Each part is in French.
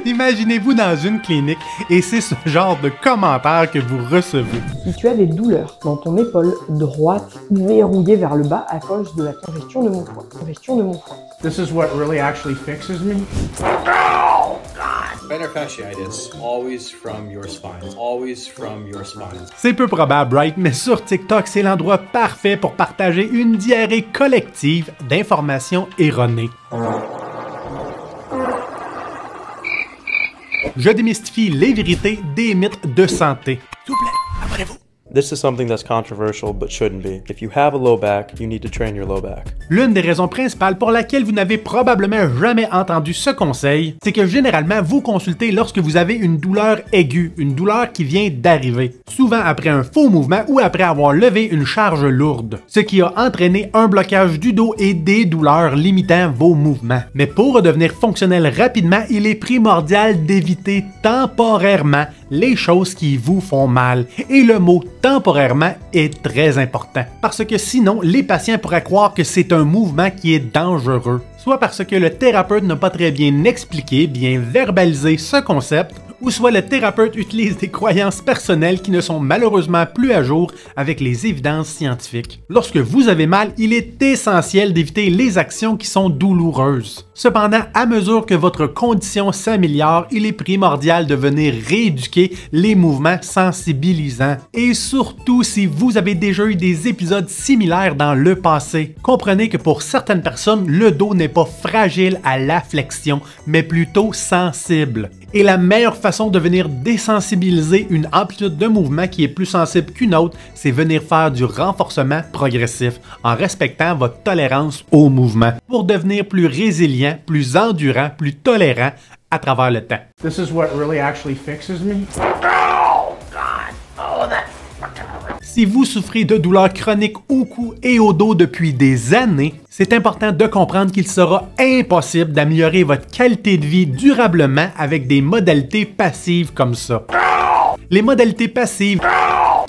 Imaginez-vous dans une clinique et c'est ce genre de commentaires que vous recevez. Si tu as des douleurs dans ton épaule droite verrouillée vers le bas à cause de la congestion de mon foie. This is what really actually fixes me. Oh, God! Plantar fasciitis, always from your spine. Always from your spine. C'est peu probable, right? Mais sur TikTok, c'est l'endroit parfait pour partager une diarrhée collective d'informations erronées. Je démystifie les vérités des mythes de santé. S'il vous plaît, abonnez-vous. This is something that's controversial but shouldn't be. If you have a low back, you need to train your low back. L'une des raisons principales pour laquelle vous n'avez probablement jamais entendu ce conseil, c'est que généralement vous consultez lorsque vous avez une douleur aiguë, une douleur qui vient d'arriver, souvent après un faux mouvement ou après avoir levé une charge lourde, ce qui a entraîné un blocage du dos et des douleurs limitant vos mouvements. Mais pour redevenir fonctionnel rapidement, il est primordial d'éviter temporairement les choses qui vous font mal. Et le mot temporairement est très important, parce que sinon, les patients pourraient croire que c'est un mouvement qui est dangereux, soit parce que le thérapeute n'a pas très bien expliqué, bien verbalisé ce concept, ou soit le thérapeute utilise des croyances personnelles qui ne sont malheureusement plus à jour avec les évidences scientifiques. Lorsque vous avez mal, il est essentiel d'éviter les actions qui sont douloureuses. Cependant, à mesure que votre condition s'améliore, il est primordial de venir rééduquer les mouvements sensibilisants. Et surtout si vous avez déjà eu des épisodes similaires dans le passé. Comprenez que pour certaines personnes, le dos n'est pas fragile à la flexion, mais plutôt sensible. Et la meilleure façon de venir désensibiliser une amplitude de mouvement qui est plus sensible qu'une autre, c'est venir faire du renforcement progressif en respectant votre tolérance au mouvement pour devenir plus résilient, plus endurant, plus tolérant à travers le temps. This is what really actually fixes me. Oh, God! Oh, that fucking hurt. Si vous souffrez de douleurs chroniques au cou et au dos depuis des années, c'est important de comprendre qu'il sera impossible d'améliorer votre qualité de vie durablement avec des modalités passives comme ça. Les modalités passives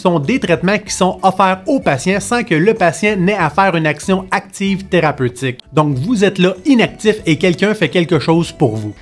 sont des traitements qui sont offerts aux patients sans que le patient n'ait à faire une action active thérapeutique. Donc vous êtes là inactif et quelqu'un fait quelque chose pour vous.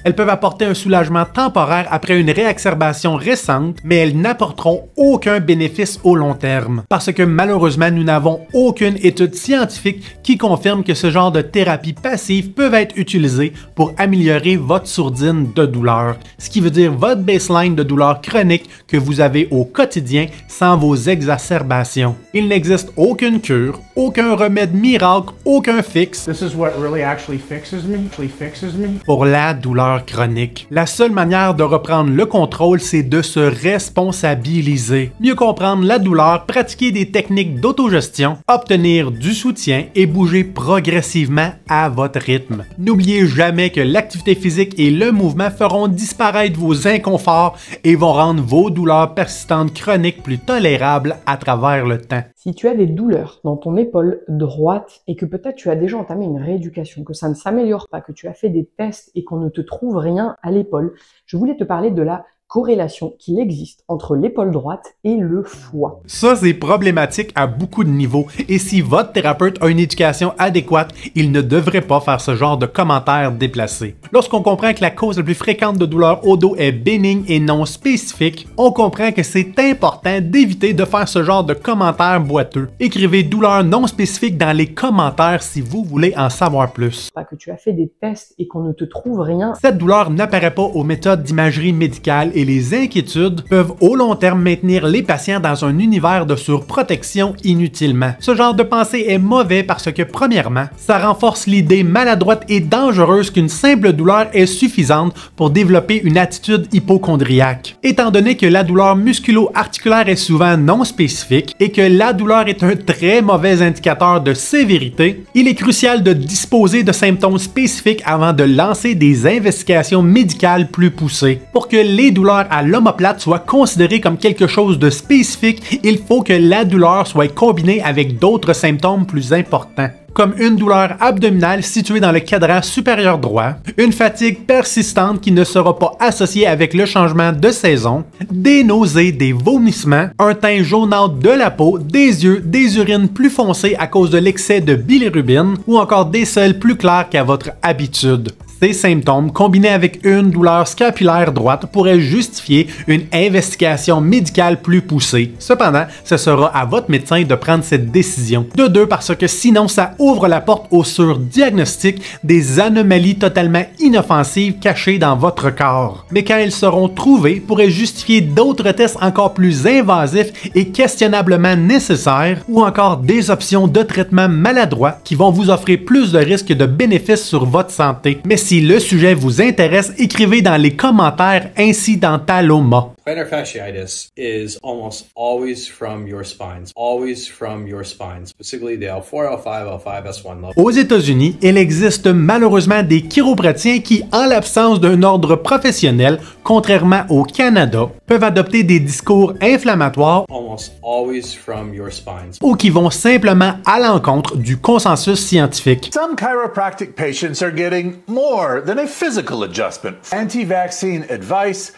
Elles peuvent apporter un soulagement temporaire après une réexacerbation récente, mais elles n'apporteront aucun bénéfice au long terme. Parce que malheureusement, nous n'avons aucune étude scientifique qui confirme que ce genre de thérapie passive peuvent être utilisées pour améliorer votre sourdine de douleur. Ce qui veut dire votre baseline de douleur chronique que vous avez au quotidien sans vos exacerbations. Il n'existe aucune cure, aucun remède miracle, aucun fixe. This is what really actually fixes me. Pour la douleur chronique. La seule manière de reprendre le contrôle, c'est de se responsabiliser. Mieux comprendre la douleur, pratiquer des techniques d'autogestion, obtenir du soutien et bouger progressivement à votre rythme. N'oubliez jamais que l'activité physique et le mouvement feront disparaître vos inconforts et vont rendre vos douleurs persistantes chroniques plus tolérables à travers le temps. Si tu as des douleurs dans ton épaule droite et que peut-être tu as déjà entamé une rééducation, que ça ne s'améliore pas, que tu as fait des tests et qu'on ne te trouve rien à l'épaule, je voulais te parler de la corrélation qu'il existe entre l'épaule droite et le foie. Ça, c'est problématique à beaucoup de niveaux et si votre thérapeute a une éducation adéquate, il ne devrait pas faire ce genre de commentaires déplacés. Lorsqu'on comprend que la cause la plus fréquente de douleur au dos est bénigne et non spécifique, on comprend que c'est important d'éviter de faire ce genre de commentaires boiteux. Écrivez douleur non spécifique dans les commentaires si vous voulez en savoir plus. Pas que tu as fait des tests et qu'on ne te trouve rien. Cette douleur n'apparaît pas aux méthodes d'imagerie médicale et les inquiétudes peuvent au long terme maintenir les patients dans un univers de surprotection inutilement. Ce genre de pensée est mauvais parce que premièrement, ça renforce l'idée maladroite et dangereuse qu'une simple douleur est suffisante pour développer une attitude hypocondriaque. Étant donné que la douleur musculo-articulaire est souvent non spécifique et que la douleur est un très mauvais indicateur de sévérité, il est crucial de disposer de symptômes spécifiques avant de lancer des investigations médicales plus poussées. Pour que les douleurs à l'omoplate soit considérée comme quelque chose de spécifique, il faut que la douleur soit combinée avec d'autres symptômes plus importants, comme une douleur abdominale située dans le cadran supérieur droit, une fatigue persistante qui ne sera pas associée avec le changement de saison, des nausées, des vomissements, un teint jaunâtre de la peau, des yeux, des urines plus foncées à cause de l'excès de bilirubine ou encore des selles plus claires qu'à votre habitude. Ces symptômes, combinés avec une douleur scapulaire droite, pourraient justifier une investigation médicale plus poussée. Cependant, ce sera à votre médecin de prendre cette décision. De deux, parce que sinon, ça ouvre la porte au surdiagnostic des anomalies totalement inoffensives cachées dans votre corps. Mais quand elles seront trouvées, pourraient justifier d'autres tests encore plus invasifs et questionnablement nécessaires, ou encore des options de traitement maladroits qui vont vous offrir plus de risques que de bénéfices sur votre santé. Mais si le sujet vous intéresse, écrivez dans les commentaires Incidentaloma. Plantar fasciitis is almost always from your spines. Always from your spines, particularly the L4, L5, L5S1 level. Aux États-Unis, il existe malheureusement des chiropraticiens qui, en l'absence d'un ordre professionnel, contrairement au Canada, peuvent adopter des discours inflammatoires Almost always from your spines. ou qui vont simplement à l'encontre du consensus scientifique. Some chiropractic patients are getting more than a physical adjustment. Anti-vaccine advice,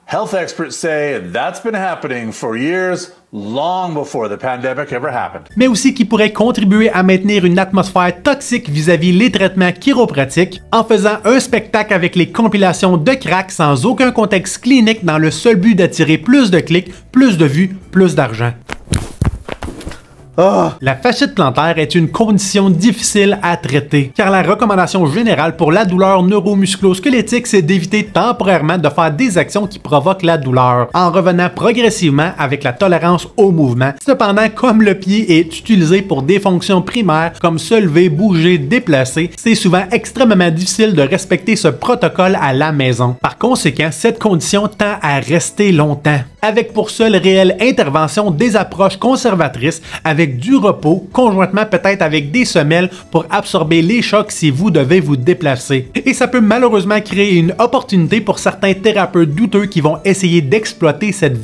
health experts say that's been happening for years, long before the pandemic ever happened. Mais aussi qui pourraient contribuer à maintenir une atmosphère toxique vis-à-vis les traitements chiropratiques en faisant un spectacle avec les compilations de crack sans aucun contexte clinique dans le seul but d'attirer plus de clics, plus de vues, plus d'argent. La fasciite plantaire est une condition difficile à traiter, car la recommandation générale pour la douleur neuromusculo-squelettique, c'est d'éviter temporairement de faire des actions qui provoquent la douleur, en revenant progressivement avec la tolérance au mouvement. Cependant, comme le pied est utilisé pour des fonctions primaires comme se lever, bouger, déplacer, c'est souvent extrêmement difficile de respecter ce protocole à la maison. Par conséquent, cette condition tend à rester longtemps, avec pour seule réelle intervention des approches conservatrices avec du repos, conjointement peut-être avec des semelles pour absorber les chocs si vous devez vous déplacer. Et ça peut malheureusement créer une opportunité pour certains thérapeutes douteux qui vont essayer d'exploiter cette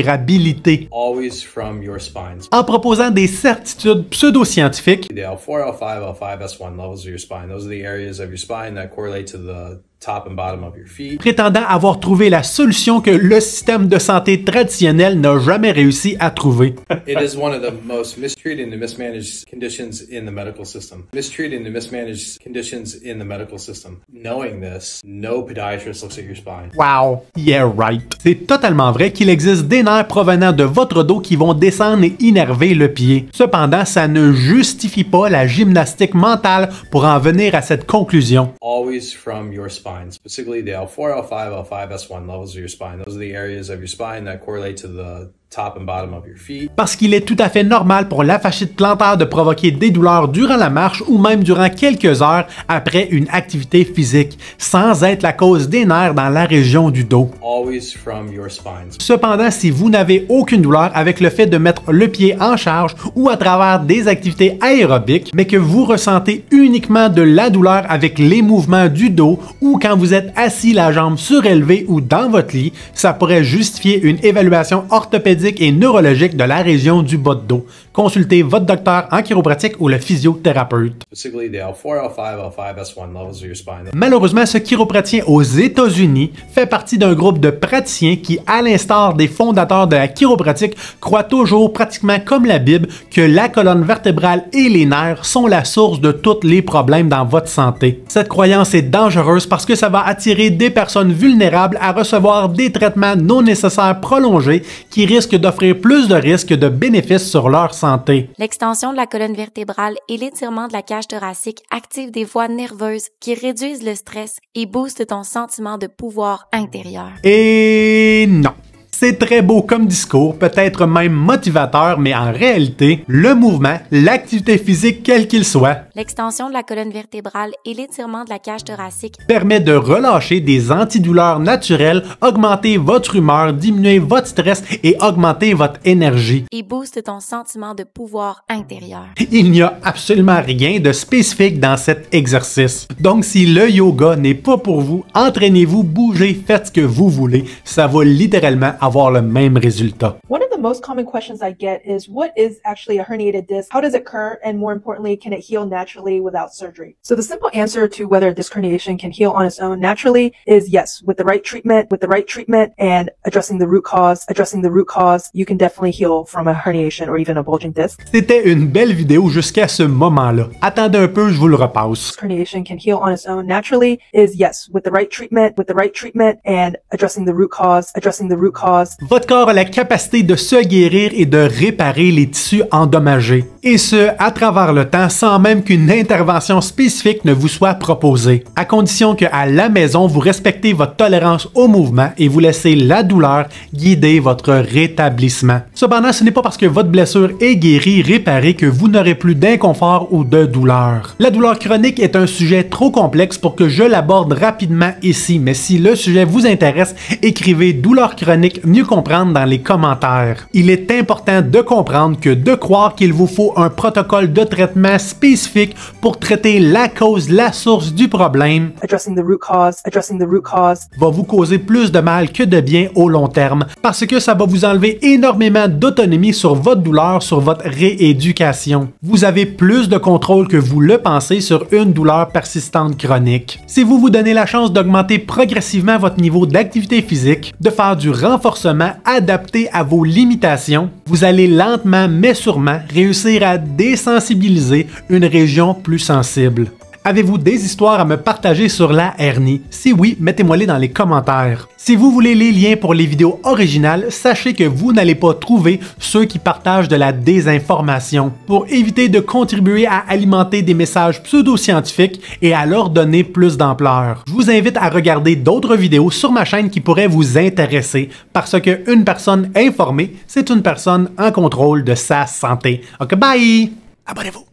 vulnérabilité. Always from your spines. En proposant des certitudes pseudo-scientifiques, The L4, L5, L5S1 levels of your spine. Those are the areas of your spine that correlate to the top and bottom of your feet. prétendant avoir trouvé la solution que le système de santé traditionnel n'a jamais réussi à trouver. It is one of the most mistreated and mismanaged conditions in the medical system. Mistreated and mismanaged conditions in the medical system. Knowing this, no podiatrist looks at your spine. Wow, yeah right. C'est totalement vrai qu'il existe des nerfs provenant de votre dos qui vont descendre et innerver le pied. Cependant, ça ne justifie pas la gymnastique mentale pour en venir à cette conclusion. Always from your spines, particularly the L4, L5, L5S1 levels of your spine. Those are the areas of your spine that correlate to the top and bottom of your feet. Parce qu'il est tout à fait normal pour la fasciite plantaire de provoquer des douleurs durant la marche ou même durant quelques heures après une activité physique, sans être la cause des nerfs dans la région du dos. Always from your spines. Cependant, si vous n'avez aucune douleur avec le fait de mettre le pied en charge ou à travers des activités aérobiques, mais que vous ressentez uniquement de la douleur avec les mouvements du dos ou quand vous êtes assis la jambe surélevée ou dans votre lit, ça pourrait justifier une évaluation orthopédique et neurologique de la région du bas de dos. Consultez votre docteur en chiropratique ou le physiothérapeute. Particularly the L4, L5, L5S1 levels of your spine. Malheureusement, ce chiropraticien aux États-Unis fait partie d'un groupe de praticiens qui, à l'instar des fondateurs de la chiropratique, croient toujours, pratiquement comme la Bible, que la colonne vertébrale et les nerfs sont la source de tous les problèmes dans votre santé. Cette croyance est dangereuse parce que ça va attirer des personnes vulnérables à recevoir des traitements non nécessaires prolongés qui risquent d'offrir plus de risques que de bénéfices sur leur santé. L'extension de la colonne vertébrale et l'étirement de la cage thoracique activent des voies nerveuses qui réduisent le stress et boostent ton sentiment de pouvoir intérieur. Et non. C'est très beau comme discours, peut-être même motivateur, mais en réalité, le mouvement, l'activité physique quel qu'il soit, L'extension de la colonne vertébrale et l'étirement de la cage thoracique permet de relâcher des antidouleurs naturelles, augmenter votre humeur, diminuer votre stress et augmenter votre énergie. et boostent ton sentiment de pouvoir intérieur. Il n'y a absolument rien de spécifique dans cet exercice. Donc si le yoga n'est pas pour vous, entraînez-vous, bougez, faites ce que vous voulez. Ça va littéralement avoir le même résultat. One of the most common questions I get is, what is actually a herniated disc? How does it occur? And more importantly, can it heal naturally without surgery? So the simple answer to whether a disc herniation can heal on its own naturally is yes. With the right treatment and addressing the root cause, you can definitely heal from a herniation or even a bulging disc. C'était une belle vidéo jusqu'à ce moment-là. Attendez un peu, je vous le repasse. Herniation can heal on its own naturally is yes. With the right treatment and addressing the root cause. Votre corps a la capacité de se guérir et de réparer les tissus endommagés. Et ce, à travers le temps, sans même qu'une intervention spécifique ne vous soit proposée. À condition qu'à la maison, vous respectez votre tolérance au mouvement et vous laissez la douleur guider votre rétablissement. Cependant, ce n'est pas parce que votre blessure est guérie, réparée, que vous n'aurez plus d'inconfort ou de douleur. La douleur chronique est un sujet trop complexe pour que je l'aborde rapidement ici, mais si le sujet vous intéresse, écrivez douleur chronique, mieux comprendre dans les commentaires. Il est important de comprendre que de croire qu'il vous faut un protocole de traitement spécifique pour traiter la cause, la source du problème, Addressing the root cause. Va vous causer plus de mal que de bien au long terme, parce que ça va vous enlever énormément d'autonomie sur votre douleur, sur votre rééducation. Vous avez plus de contrôle que vous le pensez sur une douleur persistante chronique. Si vous vous donnez la chance d'augmenter progressivement votre niveau d'activité physique, de faire du renforcement adapté à vos limitations, vous allez lentement mais sûrement réussir à désensibiliser une région plus sensible. Avez-vous des histoires à me partager sur la hernie? Si oui, mettez-moi-les dans les commentaires. Si vous voulez les liens pour les vidéos originales, sachez que vous n'allez pas trouver ceux qui partagent de la désinformation. Pour éviter de contribuer à alimenter des messages pseudo-scientifiques et à leur donner plus d'ampleur, je vous invite à regarder d'autres vidéos sur ma chaîne qui pourraient vous intéresser, parce qu'une personne informée, c'est une personne en contrôle de sa santé. Ok, bye! Abonnez-vous!